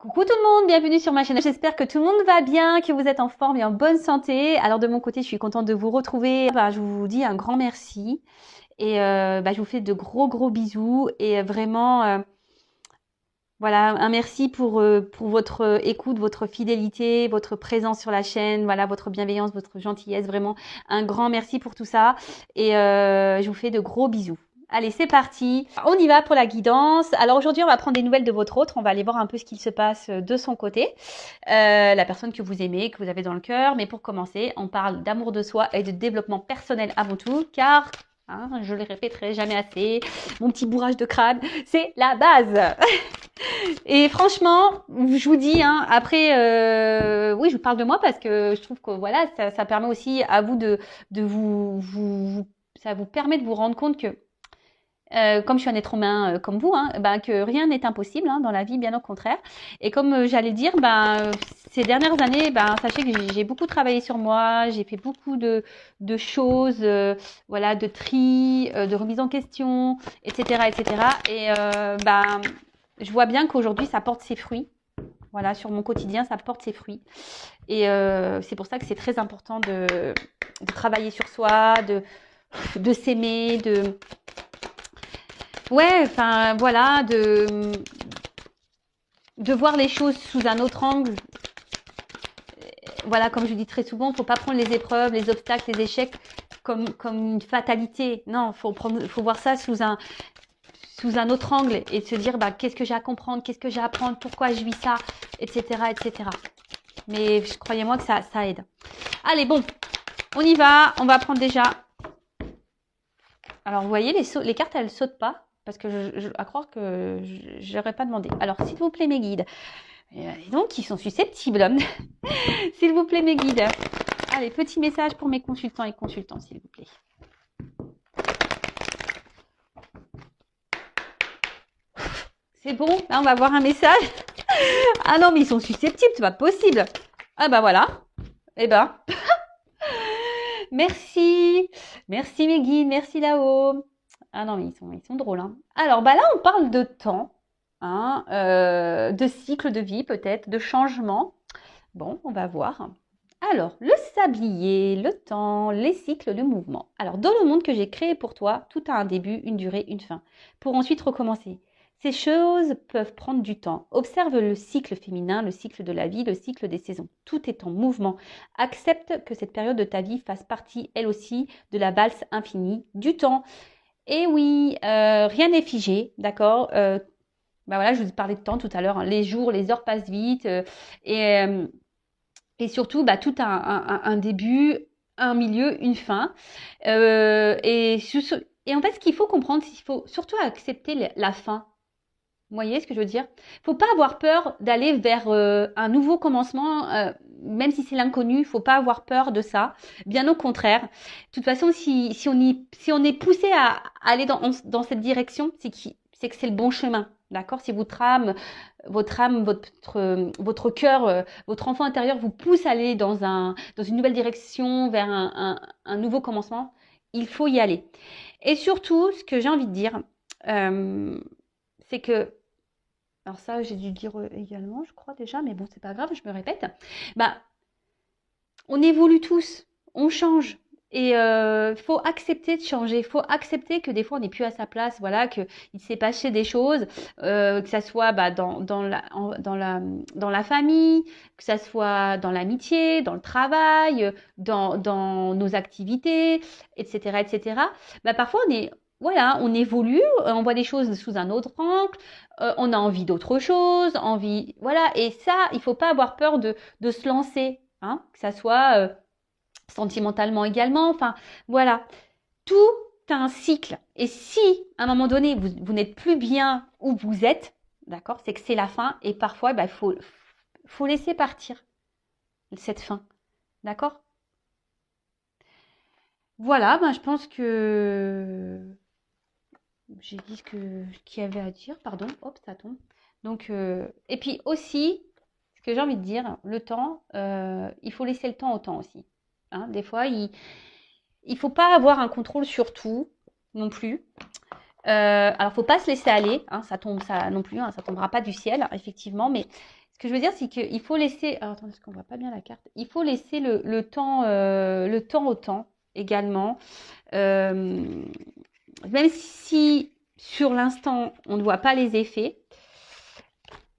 Coucou tout le monde, bienvenue sur ma chaîne. J'espère que tout le monde va bien, que vous êtes en forme et en bonne santé. Alors de mon côté, je suis contente de vous retrouver. Je vous dis un grand merci et je vous fais de gros bisous et vraiment voilà, un merci pour votre écoute, votre fidélité, votre présence sur la chaîne, voilà, votre bienveillance, votre gentillesse. Vraiment un grand merci pour tout ça et je vous fais de gros bisous. Allez, c'est parti. On y va pour la guidance. Alors aujourd'hui, on va prendre des nouvelles de votre autre. On va aller voir un peu ce qu'il se passe de son côté. La personne que vous aimez, que vous avez dans le cœur. Mais pour commencer, on parle d'amour de soi et de développement personnel avant tout. Car, je le répéterai jamais assez, mon petit bourrage de crâne, c'est la base. Et franchement, je vous dis, après, oui, je vous parle de moi parce que je trouve que voilà, ça permet aussi à vous de ça vous permet de vous rendre compte que comme je suis un être humain comme vous, que rien n'est impossible dans la vie, bien au contraire. Et comme j'allais dire, ces dernières années, sachez que j'ai beaucoup travaillé sur moi, j'ai fait beaucoup de choses, voilà, de tri, de remise en question, etc., etc. Et je vois bien qu'aujourd'hui, ça porte ses fruits. Voilà, sur mon quotidien, ça porte ses fruits. Et c'est pour ça que c'est très important de travailler sur soi, de s'aimer, ouais, enfin voilà, de voir les choses sous un autre angle. Voilà, comme je dis très souvent, il ne faut pas prendre les épreuves, les obstacles, les échecs comme une fatalité. Non, faut voir ça sous un autre angle et se dire qu'est-ce que j'ai à comprendre, qu'est-ce que j'ai à apprendre, pourquoi je vis ça, etc., etc. Mais croyez-moi que ça aide. Allez, bon, on y va. On va prendre déjà. Alors, vous voyez, les cartes, elles ne sautent pas. Parce que à croire que je n'aurais pas demandé. Alors, s'il vous plaît, mes guides. Et donc, ils sont susceptibles. S'il vous plaît, mes guides. Allez, petit message pour mes consultants et consultants, s'il vous plaît. C'est bon, là, on va voir un message. Ah non, mais ils sont susceptibles, c'est pas possible. Ah voilà. Eh ben. Merci. Merci, mes guides. Merci là-haut. Ah non, mais ils sont drôles. Alors, là, on parle de temps, de cycle de vie peut-être, de changement. Bon, on va voir. Alors, le sablier, le temps, les cycles de mouvement. Alors, dans le monde que j'ai créé pour toi, tout a un début, une durée, une fin, pour ensuite recommencer. Ces choses peuvent prendre du temps. Observe le cycle féminin, le cycle de la vie, le cycle des saisons. Tout est en mouvement. Accepte que cette période de ta vie fasse partie, elle aussi, de la valse infinie du temps. Et oui, rien n'est figé, d'accord. Voilà, je vous parlais de temps tout à l'heure. Les jours, les heures passent vite. Et surtout, tout a un début, un milieu, une fin. Et en fait, ce qu'il faut comprendre, c'est qu'il faut surtout accepter la fin. Vous voyez ce que je veux dire? Il ne faut pas avoir peur d'aller vers un nouveau commencement, même si c'est l'inconnu, il ne faut pas avoir peur de ça. Bien au contraire. De toute façon, si on est poussé à aller dans cette direction, c'est que c'est le bon chemin. D'accord? Si votre âme, votre cœur, votre enfant intérieur vous pousse à aller dans une nouvelle direction, vers un nouveau commencement, il faut y aller. Et surtout, ce que j'ai envie de dire, c'est que alors ça, j'ai dû dire également, je crois déjà, mais bon, c'est pas grave, je me répète. On évolue tous, on change. Et faut accepter de changer, il faut accepter que des fois on n'est plus à sa place, voilà, qu'il s'est passé des choses, que ça soit dans la famille, que ça soit dans l'amitié, dans le travail, dans nos activités, etc., etc. Parfois on évolue, on voit des choses sous un autre angle, on a envie d'autre chose, voilà. Et ça, il faut pas avoir peur de se lancer, que ça soit sentimentalement également. Enfin, voilà. Tout a un cycle. Et si, à un moment donné, vous n'êtes plus bien où vous êtes, d'accord, c'est que c'est la fin. Et parfois, il faut laisser partir cette fin. D'accord? Voilà, je pense que j'ai dit ce qu'il y avait à dire. Pardon, hop, ça tombe. Donc, et puis aussi, ce que j'ai envie de dire, le temps, il faut laisser le temps au temps aussi. Des fois, il ne faut pas avoir un contrôle sur tout non plus. Alors, faut pas se laisser aller, hein, ça tombe, ça non plus, hein, ça tombera pas du ciel, effectivement. Mais ce que je veux dire, c'est qu'il faut laisser. Alors, attendez, parce qu'on voit pas bien la carte. Il faut laisser le temps au temps également. Euh, Même si sur l'instant on ne voit pas les effets,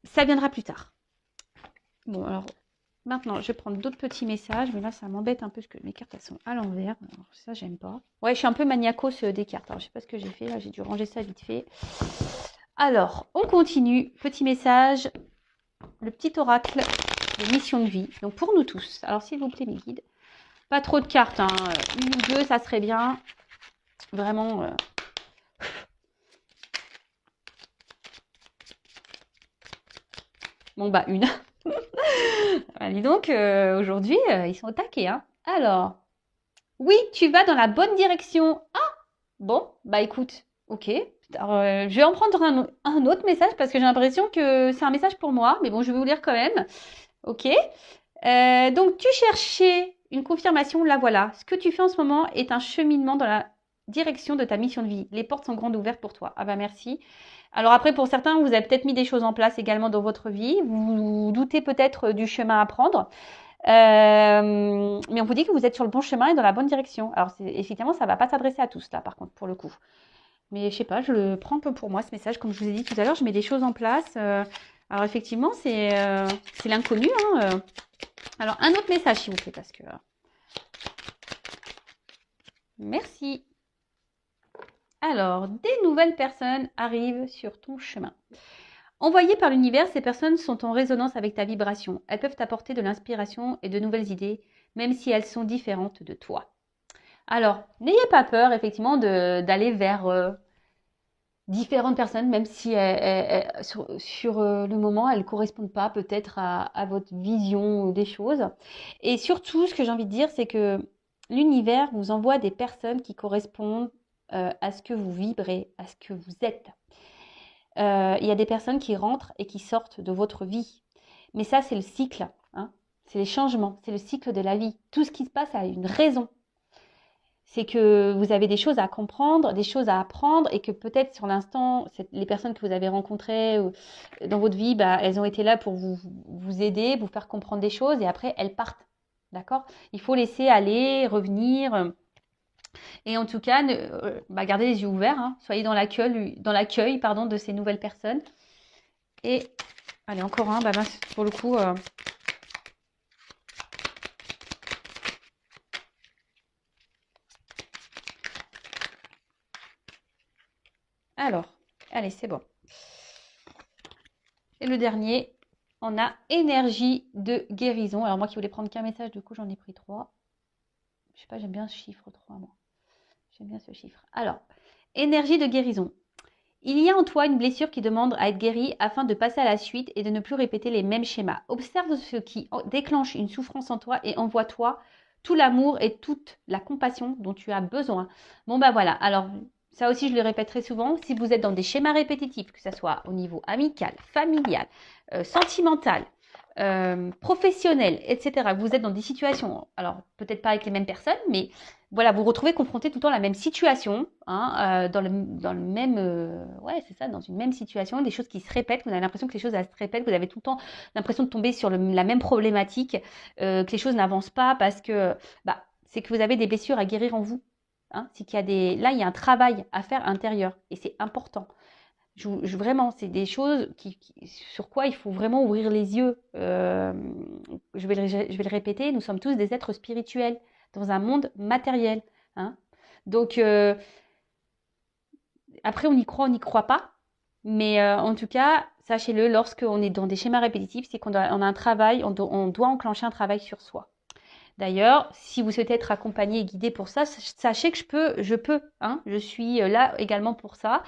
ça viendra plus tard. Bon, alors maintenant, je vais prendre d'autres petits messages, mais là, ça m'embête un peu parce que mes cartes, elles sont à l'envers. Alors, ça, j'aime pas. Ouais, je suis un peu maniacos des cartes. Alors, je sais pas ce que j'ai fait. Là, j'ai dû ranger ça vite fait. Alors, on continue. Petit message. Le petit oracle de mission de vie. Donc, pour nous tous. Alors, s'il vous plaît, mes guides. Pas trop de cartes, hein. Une ou deux, ça serait bien. Vraiment. Bon, bah, une. Dis donc, aujourd'hui, ils sont au taquet, hein. Alors, oui, tu vas dans la bonne direction. Ah, bon, bah écoute, ok. Alors, je vais en prendre un autre message parce que j'ai l'impression que c'est un message pour moi, mais bon, je vais vous lire quand même. Ok. Donc, tu cherchais une confirmation, la voilà. Ce que tu fais en ce moment est un cheminement dans la direction de ta mission de vie. Les portes sont grandes ouvertes pour toi. Ah bah merci. Alors après, pour certains, vous avez peut-être mis des choses en place également dans votre vie. Vous doutez peut-être du chemin à prendre. Mais on vous dit que vous êtes sur le bon chemin et dans la bonne direction. Alors, effectivement, ça ne va pas s'adresser à tous, là, par contre, pour le coup. Mais je sais pas, je le prends un peu pour moi, ce message. Comme je vous ai dit tout à l'heure, je mets des choses en place. Alors, effectivement, c'est l'inconnu. Hein. Alors, un autre message, s'il vous plaît, parce que... Merci. Alors, des nouvelles personnes arrivent sur ton chemin. Envoyées par l'univers, ces personnes sont en résonance avec ta vibration. Elles peuvent t'apporter de l'inspiration et de nouvelles idées, même si elles sont différentes de toi. Alors, n'ayez pas peur, effectivement, d'aller vers différentes personnes, même si sur le moment, elles ne correspondent pas peut-être à votre vision des choses. Et surtout, ce que j'ai envie de dire, c'est que l'univers vous envoie des personnes qui correspondent à ce que vous vibrez, à ce que vous êtes. Il y a des personnes qui rentrent et qui sortent de votre vie. Mais ça, c'est le cycle. Hein. C'est les changements, c'est le cycle de la vie. Tout ce qui se passe a une raison. C'est que vous avez des choses à comprendre, des choses à apprendre et que peut-être sur l'instant, les personnes que vous avez rencontrées dans votre vie, bah, elles ont été là pour vous aider, vous faire comprendre des choses et après, elles partent. D'accord? Il faut laisser aller, revenir. Et en tout cas, gardez les yeux ouverts. Hein, soyez dans l'accueil de ces nouvelles personnes. Et allez, encore un. Pour le coup... Alors, allez, c'est bon. Et le dernier, on a énergie de guérison. Alors moi qui voulais prendre qu'un message, du coup j'en ai pris 3. Je sais pas, j'aime bien ce chiffre 3, moi. J'aime bien ce chiffre. Alors, énergie de guérison. Il y a en toi une blessure qui demande à être guérie afin de passer à la suite et de ne plus répéter les mêmes schémas. Observe ce qui déclenche une souffrance en toi et envoie-toi tout l'amour et toute la compassion dont tu as besoin. Bon bah voilà, alors ça aussi je le répète très souvent, si vous êtes dans des schémas répétitifs, que ce soit au niveau amical, familial, sentimental, professionnel, etc., vous êtes dans des situations, alors peut-être pas avec les mêmes personnes, mais voilà, vous vous retrouvez confronté tout le temps à la même situation, hein, dans le même, ouais, c'est ça, dans une même situation, des choses qui se répètent, vous avez l'impression que les choses elles se répètent, vous avez tout le temps l'impression de tomber sur la même problématique, que les choses n'avancent pas parce que, c'est que vous avez des blessures à guérir en vous. Hein, c'est qu'il y a là, il y a un travail à faire intérieur et c'est important. Vraiment, c'est des choses sur quoi il faut vraiment ouvrir les yeux. Je vais le répéter, nous sommes tous des êtres spirituels dans un monde matériel. Hein. Donc, après, on y croit pas. Mais en tout cas, sachez-le, lorsqu'on est dans des schémas répétitifs, c'est qu'on a un travail, on doit enclencher un travail sur soi. D'ailleurs, si vous souhaitez être accompagné et guidé pour ça, sachez que je peux. Hein, je suis là également pour ça,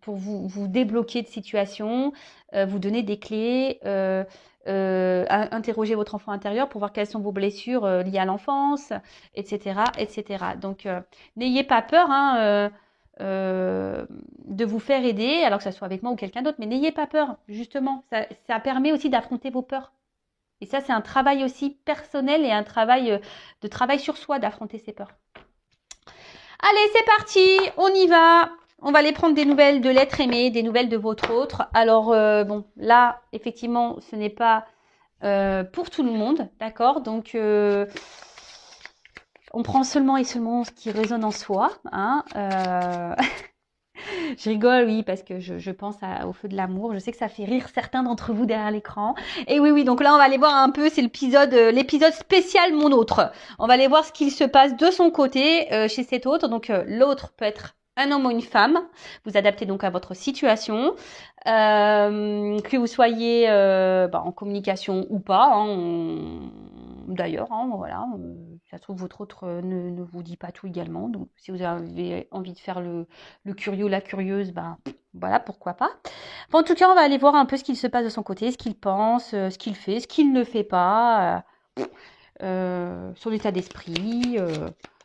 pour vous débloquer de situations, vous donner des clés, interroger votre enfant intérieur pour voir quelles sont vos blessures liées à l'enfance, etc., etc. Donc, n'ayez pas peur. Hein, de vous faire aider, alors que ça soit avec moi ou quelqu'un d'autre, mais n'ayez pas peur, justement. Ça permet aussi d'affronter vos peurs. Et ça, c'est un travail aussi personnel et un travail de travail sur soi d'affronter ses peurs. Allez, c'est parti, on y va. On va aller prendre des nouvelles de l'être aimé, des nouvelles de votre autre. Alors, bon, là, effectivement, ce n'est pas pour tout le monde, d'accord? Donc, on prend seulement et seulement ce qui résonne en soi. Hein, je rigole, oui, parce que je pense au feu de l'amour. Je sais que ça fait rire certains d'entre vous derrière l'écran. Et oui, donc là, on va aller voir un peu, c'est l'épisode spécial Mon autre. On va aller voir ce qu'il se passe de son côté chez cet autre. Donc, l'autre peut être un homme ou une femme. Vous adaptez donc à votre situation. Que vous soyez en communication ou pas. Hein, d'ailleurs, hein, voilà. Ça se trouve, votre autre ne vous dit pas tout également. Donc, si vous avez envie de faire le curieux, la curieuse, voilà, pourquoi pas. En tout cas, on va aller voir un peu ce qu'il se passe de son côté, ce qu'il pense, ce qu'il fait, ce qu'il ne fait pas, son état d'esprit,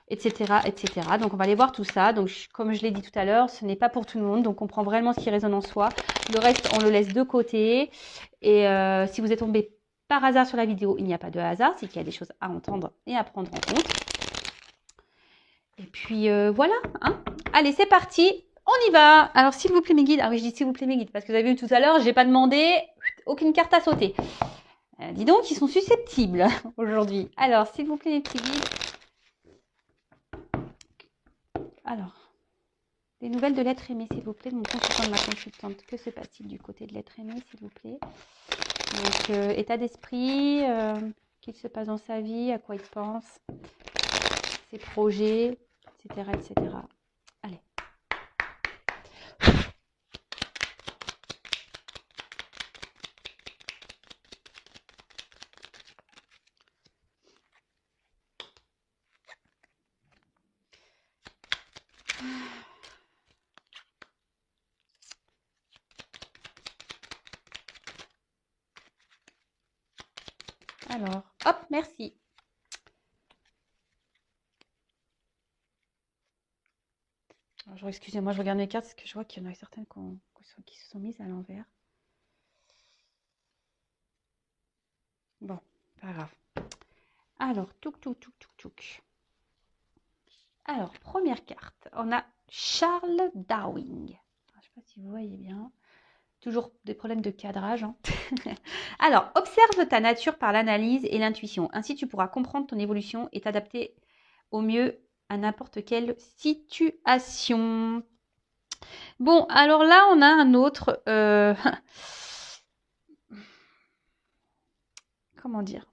etc., etc. Donc, on va aller voir tout ça. Donc, comme je l'ai dit tout à l'heure, ce n'est pas pour tout le monde. Donc, on prend vraiment ce qui résonne en soi. Le reste, on le laisse de côté. Et si vous êtes tombé par hasard sur la vidéo, il n'y a pas de hasard. C'est qu'il y a des choses à entendre et à prendre en compte. Et puis, voilà. Hein. Allez, c'est parti. On y va. Alors, s'il vous plaît, mes guides. Ah oui, je dis s'il vous plaît, mes guides. Parce que vous avez vu tout à l'heure, j'ai pas demandé aucune carte à sauter. Dis donc, ils sont susceptibles aujourd'hui. Alors, s'il vous plaît, les petits guides. Alors, des nouvelles de l'être aimé, s'il vous plaît, de mon consultant, de ma consultante. Que se passe-t-il du côté de l'être aimé, s'il vous plaît? Donc, état d'esprit, qu'il se passe dans sa vie, à quoi il pense, ses projets, etc., etc. Allez. Alors, hop, merci. Alors, excusez-moi, je regarde mes cartes parce que je vois qu'il y en a certaines qui se sont mises à l'envers. Bon, pas grave. Alors, touk. Alors, première carte, on a Charles Darwin. Je ne sais pas si vous voyez bien. Toujours des problèmes de cadrage. Hein. Alors, observe ta nature par l'analyse et l'intuition. Ainsi, tu pourras comprendre ton évolution et t'adapter au mieux à n'importe quelle situation. Bon, alors là, on a un autre... Comment dire?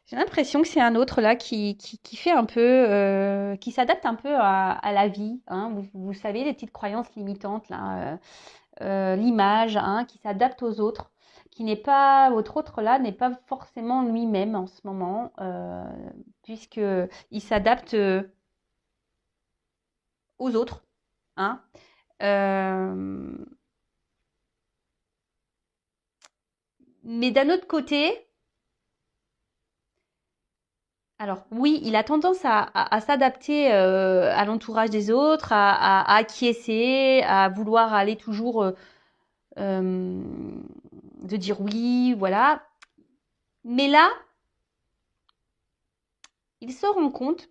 J'ai l'impression que c'est un autre là qui fait un peu, qui s'adapte un peu à la vie. Hein. Vous savez, les petites croyances limitantes là, l'image, hein, qui s'adapte aux autres, qui n'est pas, votre autre là n'est pas forcément lui-même en ce moment, puisque il s'adapte aux autres. Hein. Mais d'un autre côté, alors oui, il a tendance à s'adapter à l'entourage des autres, à acquiescer, à vouloir aller toujours de dire oui, voilà. Mais là, il se rend compte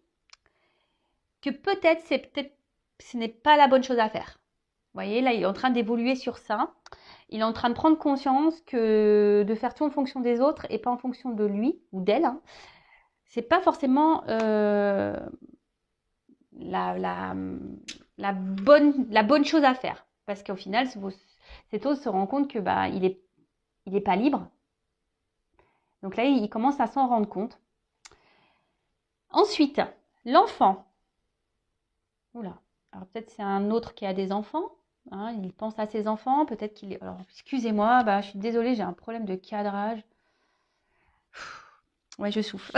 que peut-être ce n'est pas la bonne chose à faire. Vous voyez, là, il est en train d'évoluer sur ça. Il est en train de prendre conscience que de faire tout en fonction des autres et pas en fonction de lui ou d'elle, hein, c'est pas forcément la bonne chose à faire. Parce qu'au final, cet autre se rend compte que il est pas libre. Donc là, il commence à s'en rendre compte. Ensuite, l'enfant. Oula. Alors peut-être c'est un autre qui a des enfants. Hein, il pense à ses enfants. Peut-être qu'il est... Alors, excusez-moi, je suis désolée, j'ai un problème de cadrage. Ouais, je souffle.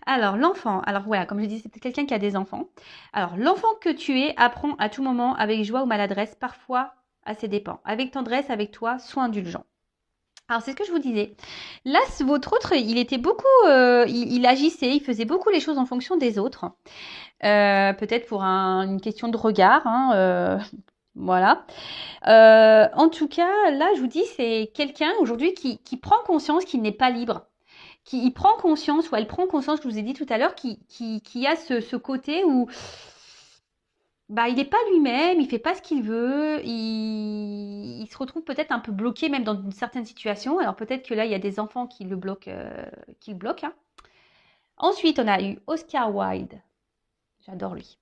Alors, l'enfant. Alors, voilà, comme je dis, c'est peut-être quelqu'un qui a des enfants. Alors, l'enfant que tu es apprend à tout moment avec joie ou maladresse, parfois à ses dépens. Avec tendresse, avec toi, sois indulgent. Alors, c'est ce que je vous disais. Là, votre autre, il était beaucoup... il agissait, il faisait beaucoup les choses en fonction des autres. Peut-être pour une question de regard, hein, voilà. En tout cas, là, je vous dis, c'est quelqu'un aujourd'hui qui prend conscience qu'il n'est pas libre, il prend conscience, ou elle prend conscience, je vous ai dit tout à l'heure, qui a ce côté où bah, il n'est pas lui-même, il fait pas ce qu'il veut, il se retrouve peut-être un peu bloqué même dans une certaine situation. Alors peut-être que là, il y a des enfants qui le bloquent, hein. Ensuite, on a eu Oscar Wilde. J'adore lui.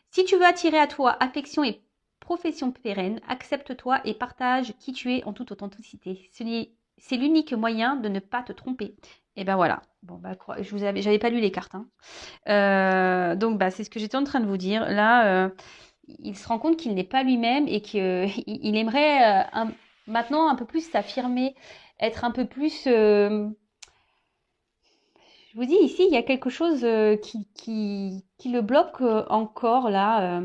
Si tu veux attirer à toi affection et profession pérenne, accepte-toi et partage qui tu es en toute authenticité. C'est l'unique moyen de ne pas te tromper. Et ben voilà. Bon, bah, j'avais pas lu les cartes, hein. Donc, bah, c'est ce que j'étais en train de vous dire. Là, il se rend compte qu'il n'est pas lui-même et qu'il aimerait maintenant un peu plus s'affirmer, être un peu plus. Je vous dis, ici, il y a quelque chose qui le bloque encore là.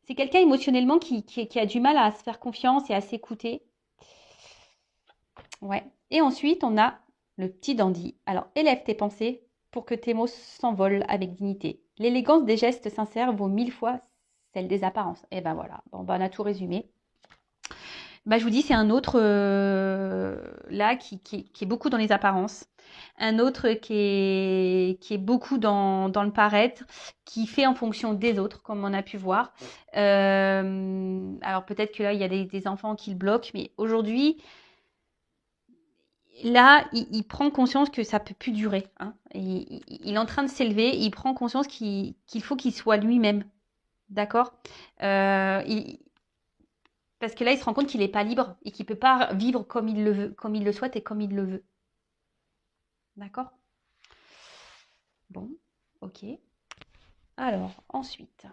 C'est quelqu'un émotionnellement qui a du mal à se faire confiance et à s'écouter. Ouais. Et ensuite, on a le petit dandy. Alors, élève tes pensées pour que tes mots s'envolent avec dignité. L'élégance des gestes sincères vaut 1000 fois celle des apparences. Et ben voilà. Bon, ben, on a tout résumé. Bah, je vous dis, c'est un autre là qui est beaucoup dans les apparences. Un autre qui est beaucoup dans le paraître, qui fait en fonction des autres, comme on a pu voir. Alors peut-être que là, il y a des enfants qui le bloquent, mais aujourd'hui, là, il prend conscience que ça peut plus durer, hein. Il est en train de s'élever, il prend conscience qu'il faut qu'il soit lui-même. D'accord. Parce que là, il se rend compte qu'il n'est pas libre et qu'il ne peut pas vivre comme il le veut, comme il le souhaite et comme il le veut. D'accord. Bon, ok. Alors, ensuite.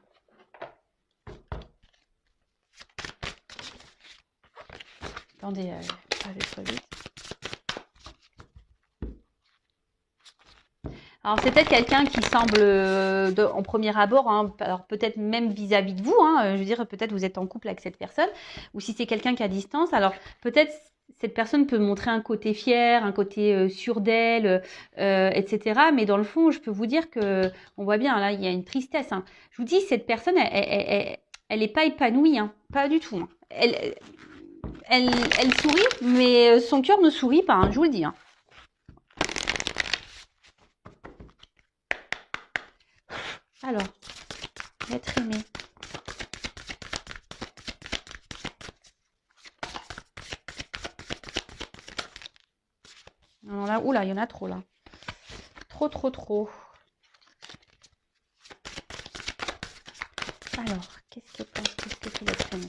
Attendez, je vais trop vite. Alors, c'est peut-être quelqu'un qui semble, en premier abord, hein, alors peut-être même vis-à-vis de vous, hein, je veux dire, peut-être vous êtes en couple avec cette personne, ou si c'est quelqu'un qui est à distance, alors peut-être cette personne peut montrer un côté fier, un côté sûr d'elle, etc. Mais dans le fond, je peux vous dire que, on voit bien, là, il y a une tristesse, hein. Je vous dis, cette personne, elle n'est pas épanouie, hein, pas du tout, hein. Elle sourit, mais son cœur ne sourit pas, hein, je vous le dis, hein. Alors, être aimé. Alors là, oula, il y en a trop là. Trop, trop, trop. Alors, qu'est-ce que c'est l'être aimé?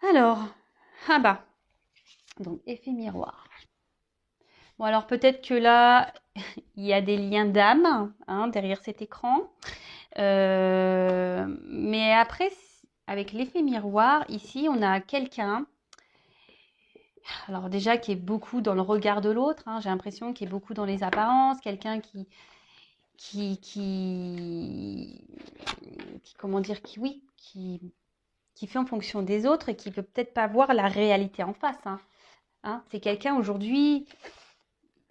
Alors, ah bah, donc effet miroir. Bon, alors peut-être que là, il y a des liens d'âme, hein, derrière cet écran. Mais après, avec l'effet miroir, ici, on a quelqu'un, alors déjà qui est beaucoup dans le regard de l'autre, hein, j'ai l'impression qu'il est beaucoup dans les apparences, quelqu'un comment dire, qui fait en fonction des autres et qui peut peut-être pas voir la réalité en face, hein. Hein, c'est quelqu'un aujourd'hui,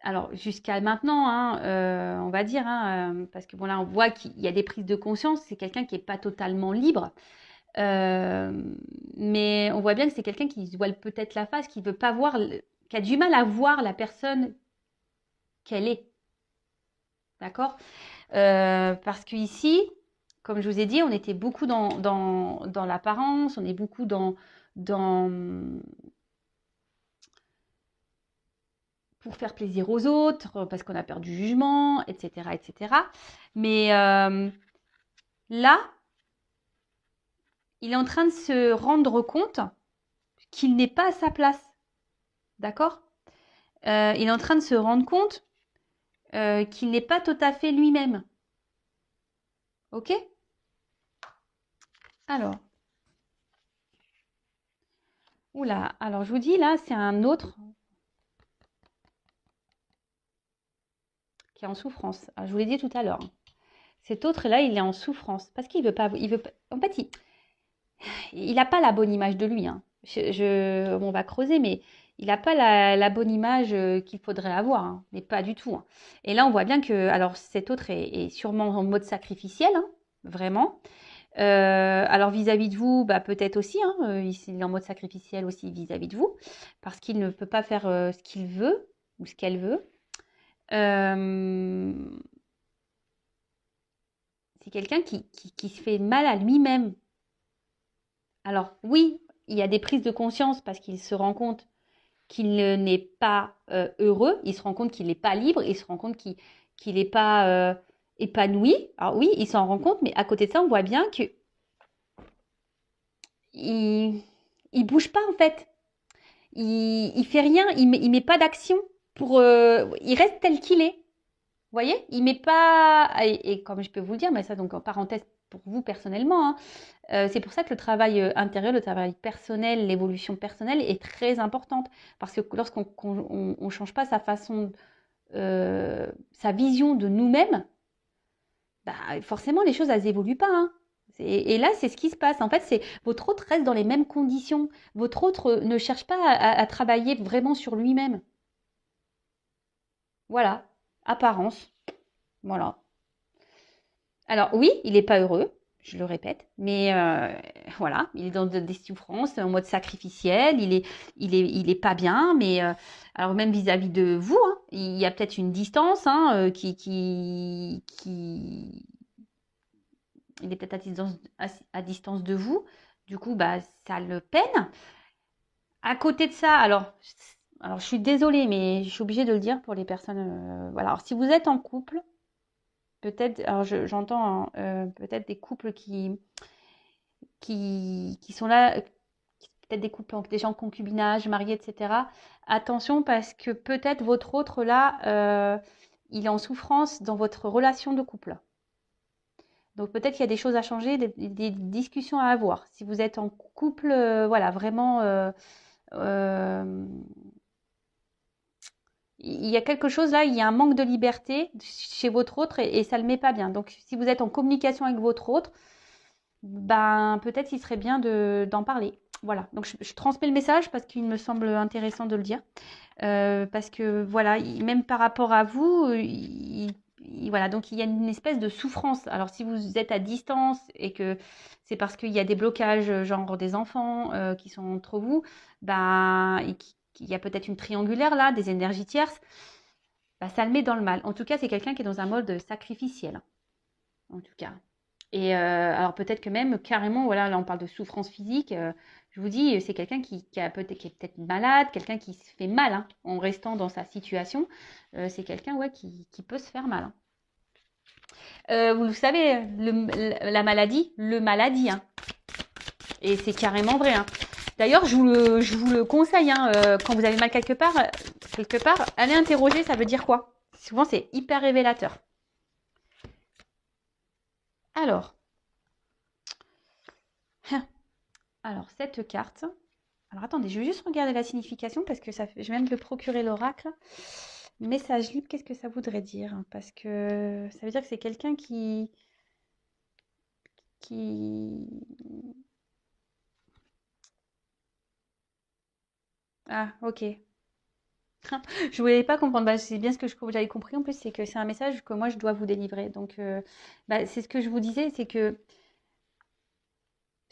alors jusqu'à maintenant, hein, on va dire, hein, parce que bon là on voit qu'il y a des prises de conscience, c'est quelqu'un qui n'est pas totalement libre, mais on voit bien que c'est quelqu'un qui se voile peut-être la face, qui veut pas voir, qui a du mal à voir la personne qu'elle est, d'accord. Parce qu'ici, comme je vous ai dit, on était beaucoup dans l'apparence, on est beaucoup dans pour faire plaisir aux autres, parce qu'on a peur du jugement, etc., etc. Mais là, il est en train de se rendre compte qu'il n'est pas à sa place, d'accord. Il est en train de se rendre compte qu'il n'est pas tout à fait lui-même, ok. Alors, oula, alors je vous dis là, c'est un autre qui est en souffrance. Alors, je vous l'ai dit tout à l'heure, hein. Cet autre-là, il est en souffrance parce qu'il veut pas. En fait, il n'a pas la bonne image de lui, hein. On va creuser, mais il n'a pas la bonne image qu'il faudrait avoir, hein, mais pas du tout, hein. Et là, on voit bien que, alors, cet autre est sûrement en mode sacrificiel, hein, vraiment. Alors vis-à-vis de vous, bah, peut-être aussi, hein, il est en mode sacrificiel aussi vis-à-vis de vous, parce qu'il ne peut pas faire ce qu'il veut ou ce qu'elle veut. Euh, c'est quelqu'un qui se fait mal à lui-même. Alors oui, il y a des prises de conscience parce qu'il se rend compte qu'il n'est pas heureux, il se rend compte qu'il n'est pas libre, il se rend compte qu'il n'est pas épanoui. Alors oui, il s'en rend compte, mais à côté de ça, on voit bien que il bouge pas en fait. Il fait rien, il met pas d'action pour. Il reste tel qu'il est. Vous voyez, il met pas. Et comme je peux vous le dire, mais ça donc en parenthèse pour vous personnellement, hein, c'est pour ça que le travail intérieur, le travail personnel, l'évolution personnelle est très importante. Parce que lorsqu'on on change pas sa façon, sa vision de nous-mêmes, bah, forcément les choses elles évoluent pas. Hein. Et là, c'est ce qui se passe. En fait, c'est votre autre reste dans les mêmes conditions. Votre autre ne cherche pas à travailler vraiment sur lui-même. Voilà, apparence. Voilà. Alors oui, il n'est pas heureux, je le répète, mais voilà, il est dans des souffrances en mode sacrificiel, il est pas bien, mais alors même vis-à-vis de vous, hein, il y a peut-être une distance il est peut-être à distance de vous, du coup, bah, ça le peine. À côté de ça, alors je suis désolée, mais je suis obligée de le dire pour les personnes, voilà, alors si vous êtes en couple, peut-être, alors j'entends hein, peut-être des couples qui sont là, peut-être des couples déjà en concubinage, mariés, etc. Attention parce que peut-être votre autre là, il est en souffrance dans votre relation de couple. Donc peut-être qu'il y a des choses à changer, des discussions à avoir. Si vous êtes en couple, voilà, vraiment, euh, il y a quelque chose là, il y a un manque de liberté chez votre autre et ça ne le met pas bien. Donc si vous êtes en communication avec votre autre, ben peut-être il serait bien d'en parler. Voilà, donc je transmets le message parce qu'il me semble intéressant de le dire. Parce que voilà, même par rapport à vous, voilà, donc il y a une espèce de souffrance. Alors si vous êtes à distance et que c'est parce qu'il y a des blocages, genre des enfants qui sont entre vous, ben, qu'il y a peut-être une triangulaire là, des énergies tierces, ben, ça le met dans le mal. En tout cas, c'est quelqu'un qui est dans un mode sacrificiel, en tout cas. Et alors peut-être que même carrément, voilà, là on parle de souffrance physique. Je vous dis, c'est quelqu'un qui est peut-être malade, quelqu'un qui se fait mal hein, en restant dans sa situation. C'est quelqu'un ouais, qui peut se faire mal. Hein. Vous le savez, la maladie, le maladie. Hein. Et c'est carrément vrai. Hein. D'ailleurs, je vous le conseille, hein, quand vous avez mal quelque part, allez interroger, ça veut dire quoi? Souvent, c'est hyper révélateur. Alors, cette carte. Alors, attendez, je vais juste regarder la signification parce que je viens de le procurer l'oracle. Message libre, qu'est-ce que ça voudrait dire? Parce que ça veut dire que c'est quelqu'un qui... Ah, ok. Je voulais pas comprendre. Bah, c'est bien ce que j'avais compris en plus, c'est que c'est un message que moi je dois vous délivrer. Donc, bah, c'est ce que je vous disais, c'est que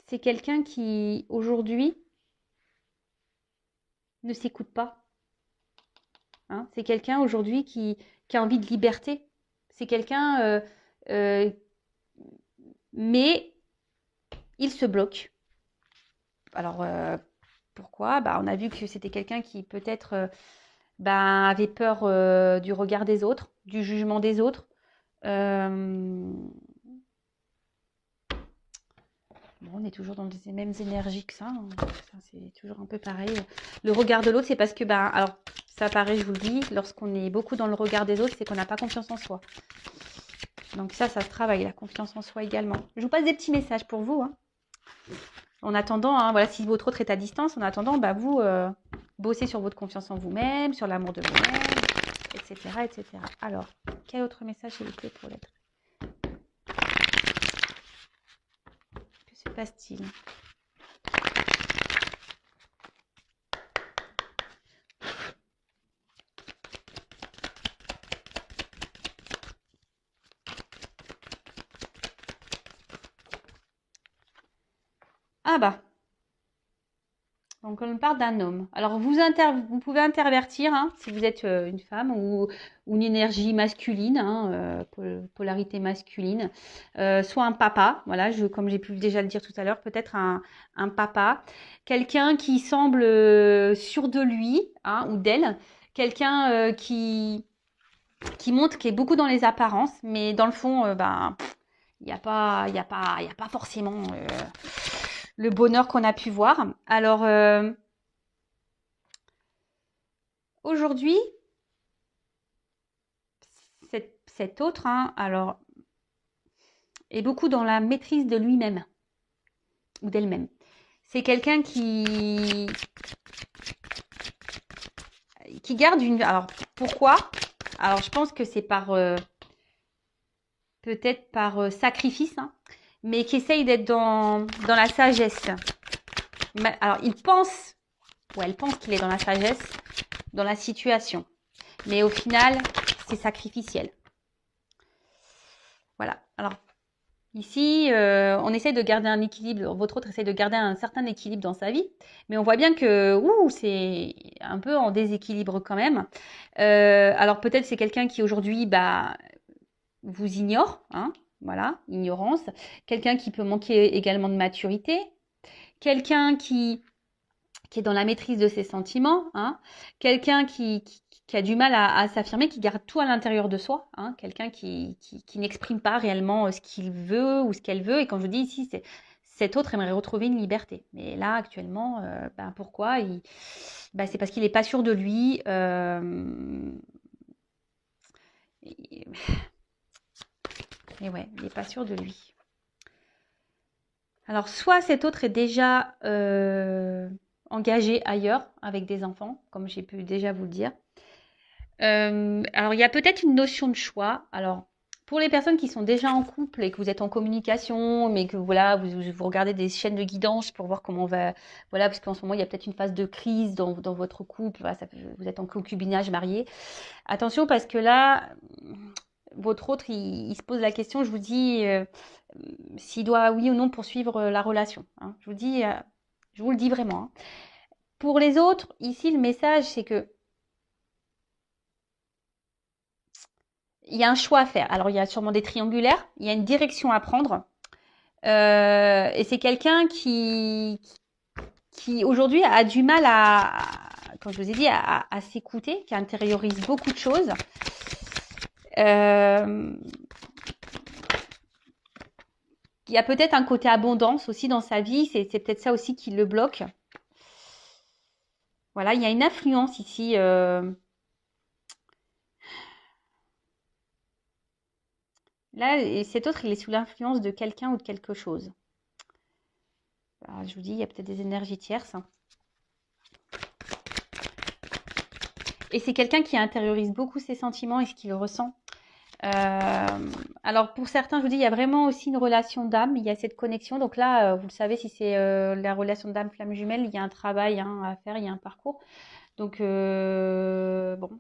c'est quelqu'un qui aujourd'hui ne s'écoute pas. Hein. C'est quelqu'un aujourd'hui qui a envie de liberté. C'est quelqu'un, euh, mais il se bloque. Alors, pourquoi? Bah, on a vu que c'était quelqu'un qui peut-être bah, avait peur du regard des autres, du jugement des autres. Euh, Bon, on est toujours dans les mêmes énergies que ça. Hein. C'est toujours un peu pareil. Le regard de l'autre, c'est parce que, bah, alors, ça paraît, je vous le dis, lorsqu'on est beaucoup dans le regard des autres, c'est qu'on n'a pas confiance en soi. Donc ça se travaille, la confiance en soi également. Je vous passe des petits messages pour vous. Hein. En attendant, hein, voilà, si votre autre est à distance, en attendant, bah, vous bossez sur votre confiance en vous-même, sur l'amour de vous-même, etc., etc. Alors, quel autre message s'il vous plaît pour l'être? Que se passe-t-il? Ah bah. Donc on parle d'un homme. Alors vous pouvez intervertir hein, si vous êtes une femme ou une énergie masculine, hein, polarité masculine, soit un papa, voilà, comme j'ai pu déjà le dire tout à l'heure, peut-être un papa, quelqu'un qui semble sûr de lui hein, ou d'elle, quelqu'un qui montre qui est beaucoup dans les apparences, mais dans le fond, ben il n'y a pas, il y a pas forcément le bonheur qu'on a pu voir. Alors aujourd'hui, cet autre, hein, alors, est beaucoup dans la maîtrise de lui-même ou d'elle-même. C'est quelqu'un qui garde une. Alors pourquoi? Alors je pense que c'est par peut-être par sacrifice, hein, mais qui essaye d'être dans la sagesse. Alors il pense, ou elle pense qu'il est dans la sagesse, dans la situation, mais au final c'est sacrificiel. Voilà. Alors ici, on essaie de garder un équilibre. Votre autre essaie de garder un certain équilibre dans sa vie, mais on voit bien que c'est un peu en déséquilibre quand même. Alors peut-être c'est quelqu'un qui aujourd'hui vous ignore, hein, voilà, ignorance. Quelqu'un qui peut manquer également de maturité. Quelqu'un qui est dans la maîtrise de ses sentiments, hein. Quelqu'un qui a du mal à s'affirmer, qui garde tout à l'intérieur de soi, hein. Quelqu'un qui n'exprime pas réellement ce qu'il veut ou ce qu'elle veut. Et quand je dis ici, cet autre aimerait retrouver une liberté. Mais là, actuellement, pourquoi c'est parce qu'il n'est pas sûr de lui. Et ouais, il n'est pas sûr de lui. Alors, soit cet autre est déjà engagé ailleurs avec des enfants, comme j'ai pu déjà vous le dire. Alors, il y a peut-être une notion de choix. Alors, pour les personnes qui sont déjà en couple et que vous êtes en communication, mais que voilà, vous regardez des chaînes de guidance pour voir comment on va, voilà, parce qu'en ce moment il y a peut-être une phase de crise dans votre couple. Voilà, vous êtes en concubinage marié. Attention parce que là, votre autre, il se pose la question. Je vous dis s'il doit oui ou non poursuivre la relation. Hein. Je vous le dis vraiment. Hein. Pour les autres, ici le message c'est que il y a un choix à faire. Alors, il y a sûrement des triangulaires, il y a une direction à prendre. Et c'est quelqu'un qui aujourd'hui a du mal comme je vous ai dit, à s'écouter, qui intériorise beaucoup de choses. Il y a peut-être un côté abondance aussi dans sa vie, c'est peut-être ça aussi qui le bloque. Voilà, il y a une influence ici. Là, et cet autre, il est sous l'influence de quelqu'un ou de quelque chose. Alors, je vous dis, il y a peut-être des énergies tierces. Et c'est quelqu'un qui intériorise beaucoup ses sentiments et ce qu'il ressent. Alors pour certains, je vous dis, il y a vraiment aussi une relation d'âme, il y a cette connexion. Donc là, vous le savez, si c'est la relation d'âme flamme jumelle, il y a un travail hein, à faire, il y a un parcours. Donc bon,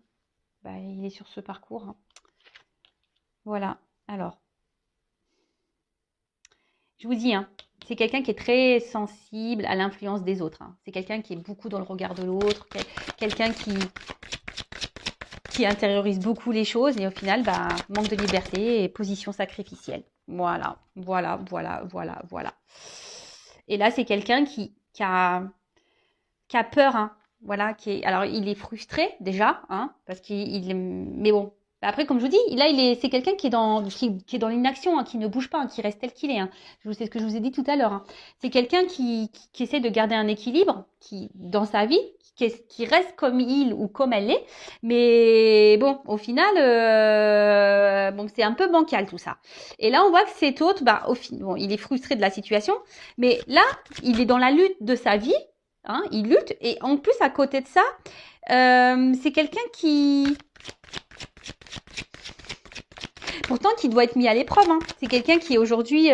il est sur ce parcours. Hein. Voilà. Alors, je vous dis, hein, c'est quelqu'un qui est très sensible à l'influence des autres. Hein. C'est quelqu'un qui est beaucoup dans le regard de l'autre, quelqu'un qui intériorise beaucoup les choses et au final, manque de liberté et position sacrificielle. Voilà. Et là, c'est quelqu'un qui a peur, hein. Voilà, alors il est frustré déjà, hein, parce mais bon. Après, comme je vous dis, là, c'est quelqu'un qui est dans l'inaction, hein, qui ne bouge pas, hein, qui reste tel qu'il est. Hein. C'est ce que je vous ai dit tout à l'heure. Hein. C'est quelqu'un qui essaie de garder un équilibre, dans sa vie, qui reste comme il ou comme elle est. Mais bon, au final, c'est un peu bancal tout ça. Et là, on voit que cet autre, il est frustré de la situation, mais là, il est dans la lutte de sa vie. Hein, il lutte et en plus à côté de ça, c'est quelqu'un pourtant qui doit être mis à l'épreuve. Hein. C'est quelqu'un qui aujourd'hui,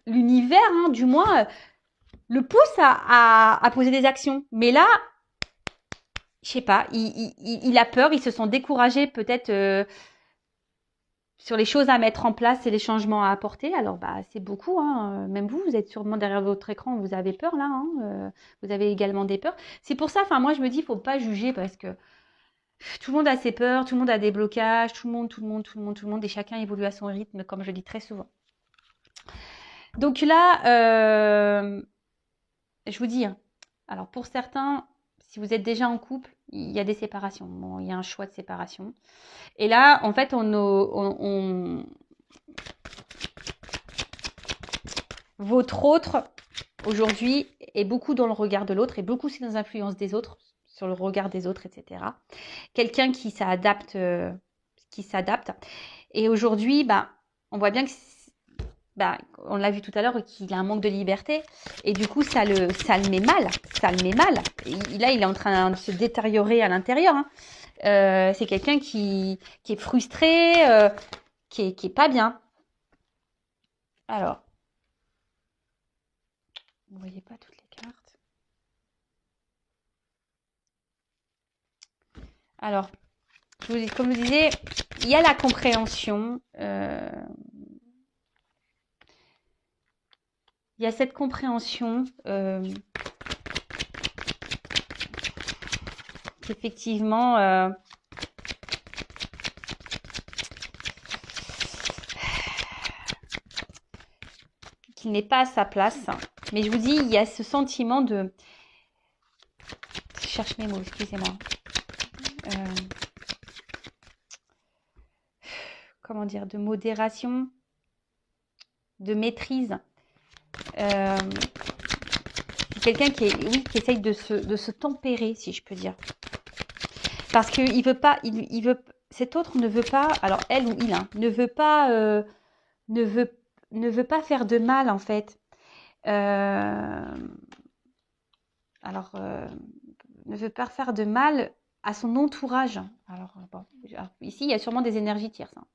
l'univers, hein, du moins, le pousse à poser des actions. Mais là, je sais pas, il a peur, il se sent découragé peut-être. sur les choses à mettre en place et les changements à apporter. Alors, bah, c'est beaucoup, hein. Même vous, vous êtes sûrement derrière votre écran, vous avez peur là, hein. Vous avez également des peurs. C'est pour ça, enfin, moi, je me dis, il faut pas juger parce que tout le monde a ses peurs, tout le monde a des blocages, tout le monde, et chacun évolue à son rythme, comme je le dis très souvent. Donc là, je vous dis, hein, alors pour certains, si vous êtes déjà en couple, il y a des séparations. Bon, il y a un choix de séparation. Et là, en fait, votre autre, aujourd'hui, est beaucoup dans le regard de l'autre et beaucoup aussi dans l'influence des autres, sur le regard des autres, etc. Quelqu'un qui s'adapte, Et aujourd'hui, bah, on voit bien que, bah, on l'a vu tout à l'heure, qu'il a un manque de liberté. Et du coup, ça le met mal. Ça le met mal. Là, il est en train de se détériorer à l'intérieur, hein. C'est quelqu'un qui est frustré, qui est pas bien. Alors, vous voyez pas toutes les cartes. Alors, comme je vous disais, il y a la compréhension. Il y a cette compréhension qu'effectivement, qu'il n'est pas à sa place. Mais je vous dis, il y a ce sentiment de... Je cherche mes mots, excusez-moi. Comment dire, de modération, de maîtrise. C'est quelqu'un qui essaye de se tempérer, si je peux dire. Parce qu'il veut pas, cet autre ne veut pas, alors elle ou il, hein, ne veut pas faire de mal, en fait. Ne veut pas faire de mal à son entourage. Alors, bon, ici, il y a sûrement des énergies tierces, hein.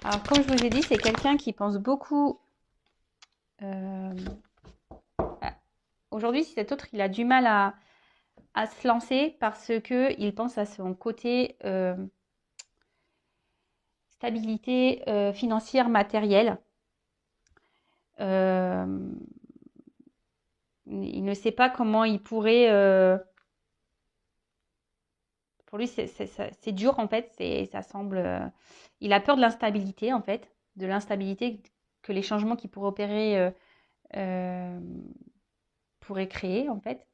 Alors, comme je vous ai dit, c'est quelqu'un qui pense beaucoup... Aujourd'hui, si cet autre, il a du mal à se lancer parce qu'il pense à son côté stabilité financière, matérielle. Il ne sait pas comment il pourrait... pour lui, c'est dur, en fait. Ça semble... il a peur de l'instabilité, en fait. De l'instabilité que les changements qu'il pourrait opérer pourraient créer, en fait.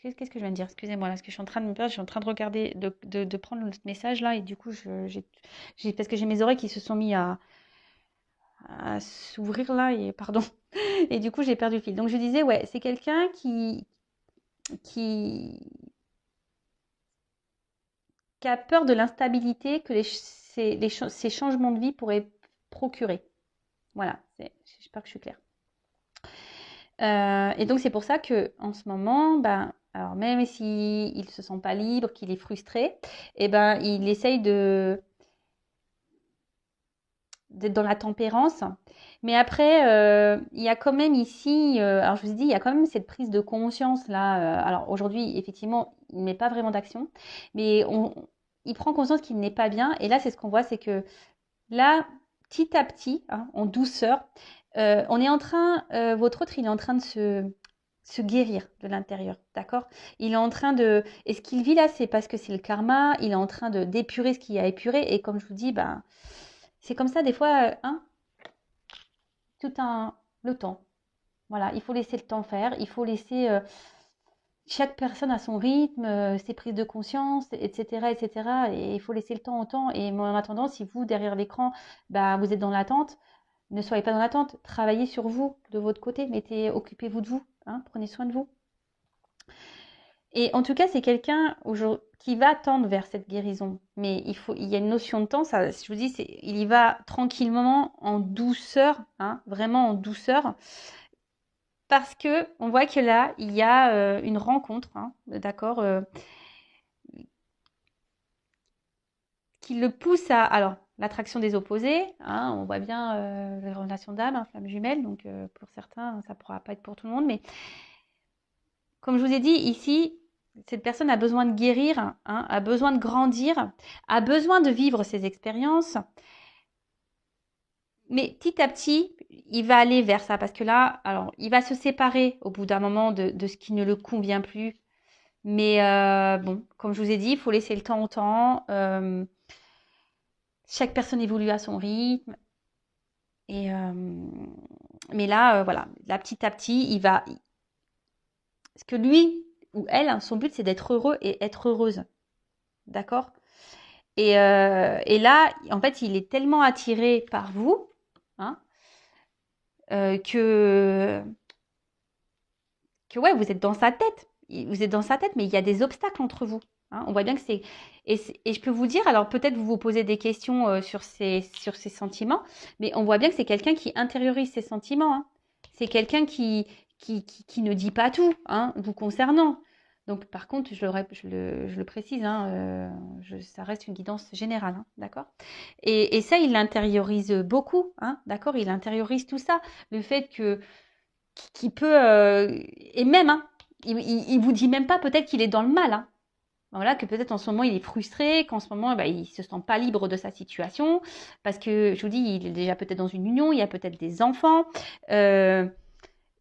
Qu'est-ce que je viens de dire? Excusez-moi, là, parce que je suis en train de me perdre, je suis en train de regarder, de prendre le message là, et du coup, parce que j'ai mes oreilles qui se sont mis à s'ouvrir là, et pardon, et du coup, j'ai perdu le fil. Donc, je disais, ouais, c'est quelqu'un qui a peur de l'instabilité que ces changements de vie pourraient procurer. Voilà, j'espère que je suis claire. Et donc, c'est pour ça que en ce moment, ben, alors même s'il ne se sent pas libre, qu'il est frustré, eh ben, il essaye d'être dans la tempérance. Mais après, il y a quand même ici, alors je vous ai dit, il y a quand même cette prise de conscience là. Alors aujourd'hui, effectivement, il ne met pas vraiment d'action, mais il prend conscience qu'il n'est pas bien. Et là, c'est ce qu'on voit, c'est que là, petit à petit, hein, en douceur, on est en train, votre autre, il est en train de se guérir de l'intérieur, d'accord? Il est en train de... Et ce qu'il vit là, c'est parce que c'est le karma, il est en train d'épurer ce qu'il a épuré, et comme je vous dis, ben, c'est comme ça des fois, hein, le temps. Voilà, il faut laisser le temps faire, il faut laisser... chaque personne a son rythme, ses prises de conscience, etc., etc. Et il faut laisser le temps au temps. Et en attendant, si vous, derrière l'écran, bah, vous êtes dans l'attente, ne soyez pas dans l'attente. Travaillez sur vous, de votre côté. Occupez-vous de vous, hein, prenez soin de vous. Et en tout cas, c'est quelqu'un qui va tendre vers cette guérison. Mais il y a une notion de temps. Ça, je vous dis, il y va tranquillement, en douceur, hein, vraiment en douceur. Parce que on voit que là, il y a une rencontre, hein, d'accord, qui le pousse à... Alors, l'attraction des opposés, hein, on voit bien les relations d'âme, hein, flamme jumelle, donc pour certains, ça ne pourra pas être pour tout le monde, mais comme je vous ai dit ici, cette personne a besoin de guérir, hein, a besoin de grandir, a besoin de vivre ses expériences, mais petit à petit, il va aller vers ça, parce que là, alors, il va se séparer au bout d'un moment de ce qui ne le convient plus, mais bon, comme je vous ai dit, il faut laisser le temps au temps. Chaque personne évolue à son rythme. Et mais là, voilà, là, petit à petit, il va. Parce que lui ou elle, hein, son but, c'est d'être heureux et être heureuse. D'accord? Et là, en fait, il est tellement attiré par vous, hein, que ouais, vous êtes dans sa tête. Vous êtes dans sa tête, mais il y a des obstacles entre vous. Hein. On voit bien que c'est. Et je peux vous dire, alors peut-être vous vous posez des questions sur ces sentiments, mais on voit bien que c'est quelqu'un qui intériorise ses sentiments. Hein. C'est quelqu'un qui ne dit pas tout, hein, vous concernant. Donc, par contre, je le précise, hein, ça reste une guidance générale, hein, d'accord? Et ça, il l'intériorise beaucoup, hein, d'accord? Il intériorise tout ça. Le fait que qui peut et même hein, il vous dit même pas peut-être qu'il est dans le mal hein. Voilà, que peut-être en ce moment il est frustré, qu'en ce moment bah, il se sent pas libre de sa situation parce que je vous dis il est déjà peut-être dans une union, il y a peut-être des enfants, il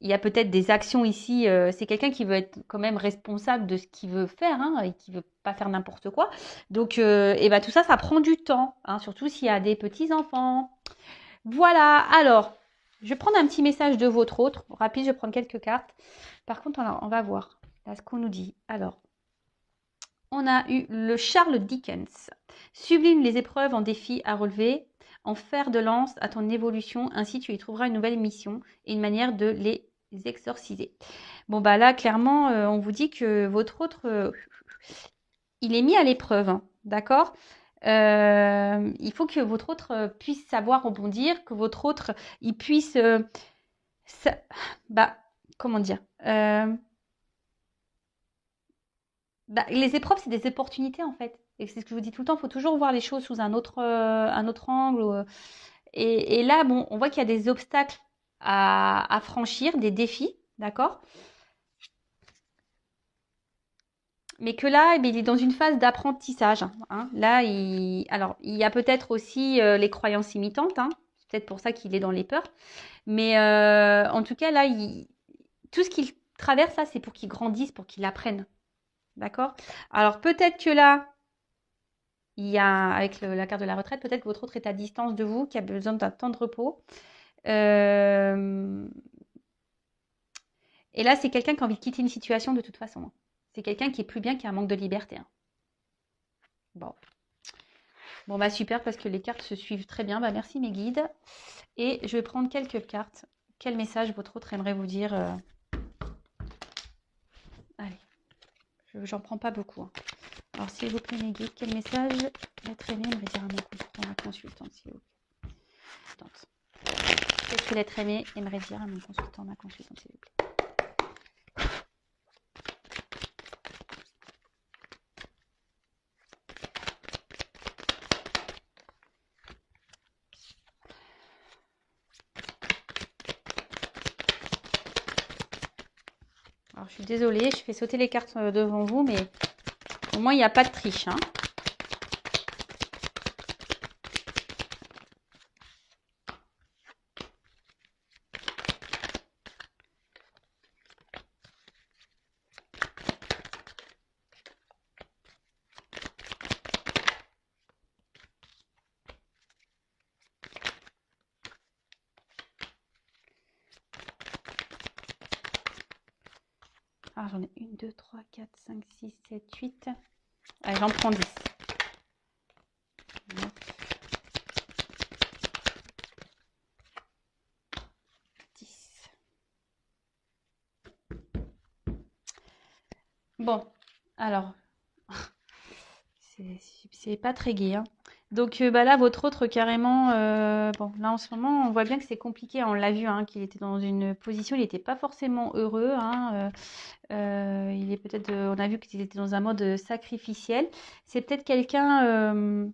y a peut-être des actions ici. C'est quelqu'un qui veut être quand même responsable de ce qu'il veut faire hein, et qui veut pas faire n'importe quoi. Donc et ben tout ça, ça prend du temps, hein, surtout s'il y a des petits enfants. Voilà, alors, je vais prendre un petit message de votre autre. Rapide, je vais prendre quelques cartes. Par contre, on va voir là, ce qu'on nous dit. Alors, on a eu le Charles Dickens. Sublime les épreuves en défis à relever, en fer de lance à ton évolution. Ainsi, tu y trouveras une nouvelle mission et une manière de les exorciser. Bon, bah là, clairement, on vous dit que votre autre, il est mis à l'épreuve. Hein, d'accord? Il faut que votre autre puisse savoir rebondir, que votre autre il puisse, ça- bah, comment dire, bah, les épreuves c'est des opportunités en fait. Et c'est ce que je vous dis tout le temps, il faut toujours voir les choses sous un autre angle. Et là, bon, on voit qu'il y a des obstacles à franchir, des défis, d'accord? Mais que là, eh bien, il est dans une phase d'apprentissage. Hein. Là, alors, il y a peut-être aussi les croyances imitantes. Hein. C'est peut-être pour ça qu'il est dans les peurs. Mais en tout cas, là, tout ce qu'il traverse, ça, c'est pour qu'il grandisse, pour qu'il apprenne. D'accord? Alors, peut-être que là, il y a, avec la carte de la retraite, peut-être que votre autre est à distance de vous, qui a besoin d'un temps de repos. Euh, Et là, c'est quelqu'un qui a envie de quitter une situation de toute façon. Hein. C'est quelqu'un qui est plus bien, qui a un manque de liberté. Hein. Bon. Bon, bah super, parce que les cartes se suivent très bien. Bah, merci mes guides. Et je vais prendre quelques cartes. Quel message votre autre aimerait vous dire Allez, j'en prends pas beaucoup. Hein. Alors, s'il vous plaît, mes guides, quel message l'être aimé aimerait dire à mon consultant, ma consultante, s'il vous plaît. Qu'est-ce que l'être aimé aimerait dire à mon consultant, ma consultante, s'il vous plaît. Alors, je suis désolée, je fais sauter les cartes devant vous, mais au moins, il n'y a pas de triche. Hein. Alors, j'en ai 1, 2, 3, 4, 5, 6, 7, 8. Allez, j'en prends 10. 9, 10. Bon, alors, c'est pas très gai. Hein. Donc bah là, votre autre carrément, bon, là en ce moment, on voit bien que c'est compliqué. On l'a vu, hein, qu'il était dans une position, il n'était pas forcément heureux. Hein, il est peut-être, on a vu qu'il était dans un mode sacrificiel. C'est peut-être quelqu'un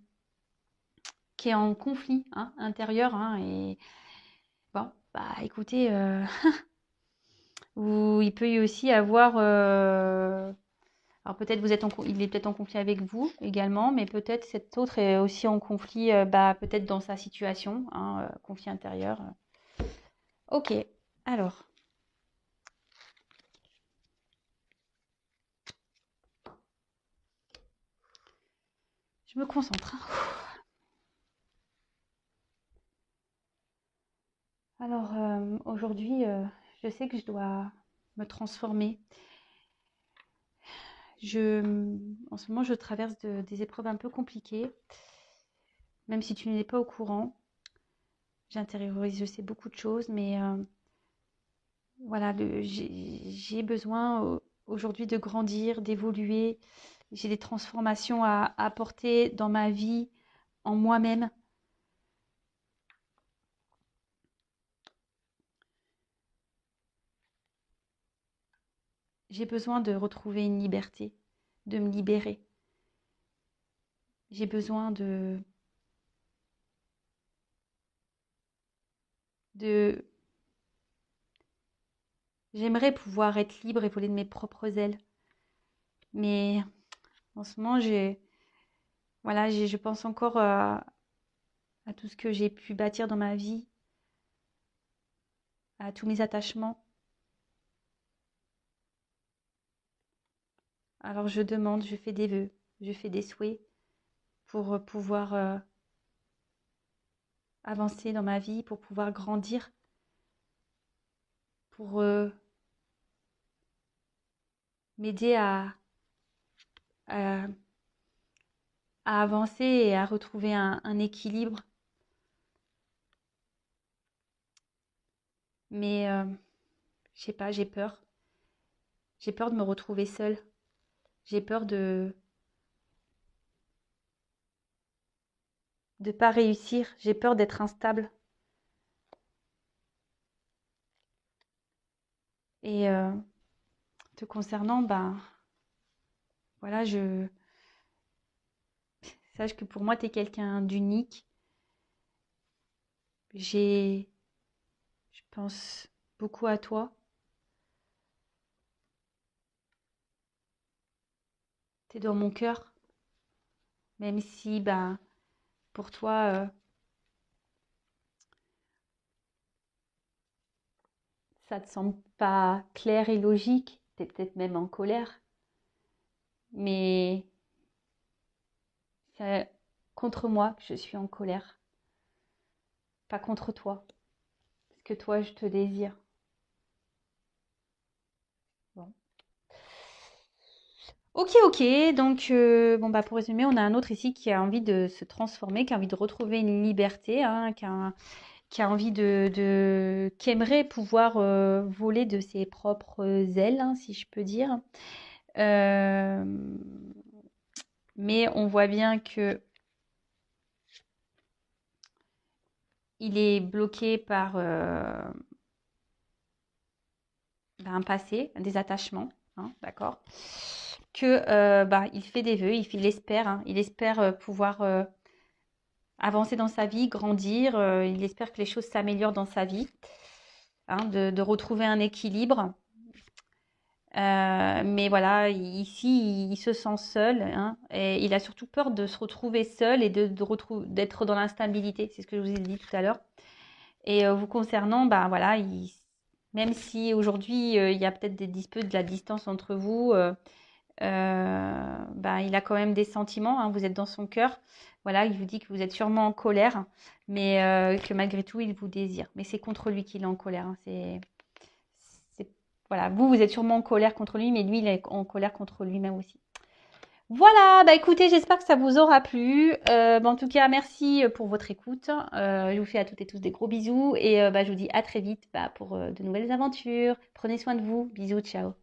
qui est en conflit hein, intérieur. Hein, et bon, bah écoutez, il peut y aussi avoir... alors peut-être il est peut-être en conflit avec vous également, mais peut-être cet autre est aussi en conflit, peut-être dans sa situation, hein, conflit intérieur. Ok, alors. Je me concentre. Alors aujourd'hui, je sais que je dois me transformer. En ce moment, je traverse des épreuves un peu compliquées, même si tu n'es pas au courant. J'intériorise, je sais beaucoup de choses, mais voilà, j'ai besoin aujourd'hui de grandir, d'évoluer. J'ai des transformations à apporter dans ma vie, en moi-même. J'ai besoin de retrouver une liberté, de me libérer. J'ai besoin de... J'aimerais pouvoir être libre et voler de mes propres ailes. Mais en ce moment, voilà, je pense encore à tout ce que j'ai pu bâtir dans ma vie, à tous mes attachements. Alors je demande, je fais des vœux, je fais des souhaits pour pouvoir avancer dans ma vie, pour pouvoir grandir, pour m'aider à, à avancer et à retrouver un équilibre. Mais je sais pas, j'ai peur. J'ai peur de me retrouver seule. J'ai peur de pas réussir. J'ai peur d'être instable. Et te concernant, voilà, sache que pour moi, tu es quelqu'un d'unique. Je pense beaucoup à toi. Tu es dans mon cœur. Même si, pour toi, ça te semble pas clair et logique. Tu es peut-être même en colère. Mais c'est contre moi que je suis en colère. Pas contre toi. Parce que toi, je te désire. Bon. Ok, ok. Donc, pour résumer, on a un autre ici qui a envie de se transformer, qui a envie de retrouver une liberté, hein, qui a envie qui aimerait pouvoir voler de ses propres ailes, hein, si je peux dire. Euh, mais on voit bien que il est bloqué par un passé, des attachements, hein, d'accord. Que il fait des vœux, il espère, hein, il espère pouvoir avancer dans sa vie, grandir. Il espère que les choses s'améliorent dans sa vie, hein, de retrouver un équilibre. Mais voilà, ici, il se sent seul, hein, et il a surtout peur de se retrouver seul et d'être dans l'instabilité. C'est ce que je vous ai dit tout à l'heure. Et vous concernant, voilà, même si aujourd'hui il y a peut-être des disputes, de la distance entre vous, il a quand même des sentiments, hein, vous êtes dans son cœur. Voilà, il vous dit que vous êtes sûrement en colère, mais que malgré tout, il vous désire. Mais c'est contre lui qu'il est en colère, hein. Voilà, vous êtes sûrement en colère contre lui, mais lui, il est en colère contre lui-même aussi. Voilà, écoutez, j'espère que ça vous aura plu. En tout cas, merci pour votre écoute. Je vous fais à toutes et tous des gros bisous et je vous dis à très vite pour de nouvelles aventures. Prenez soin de vous. Bisous, ciao.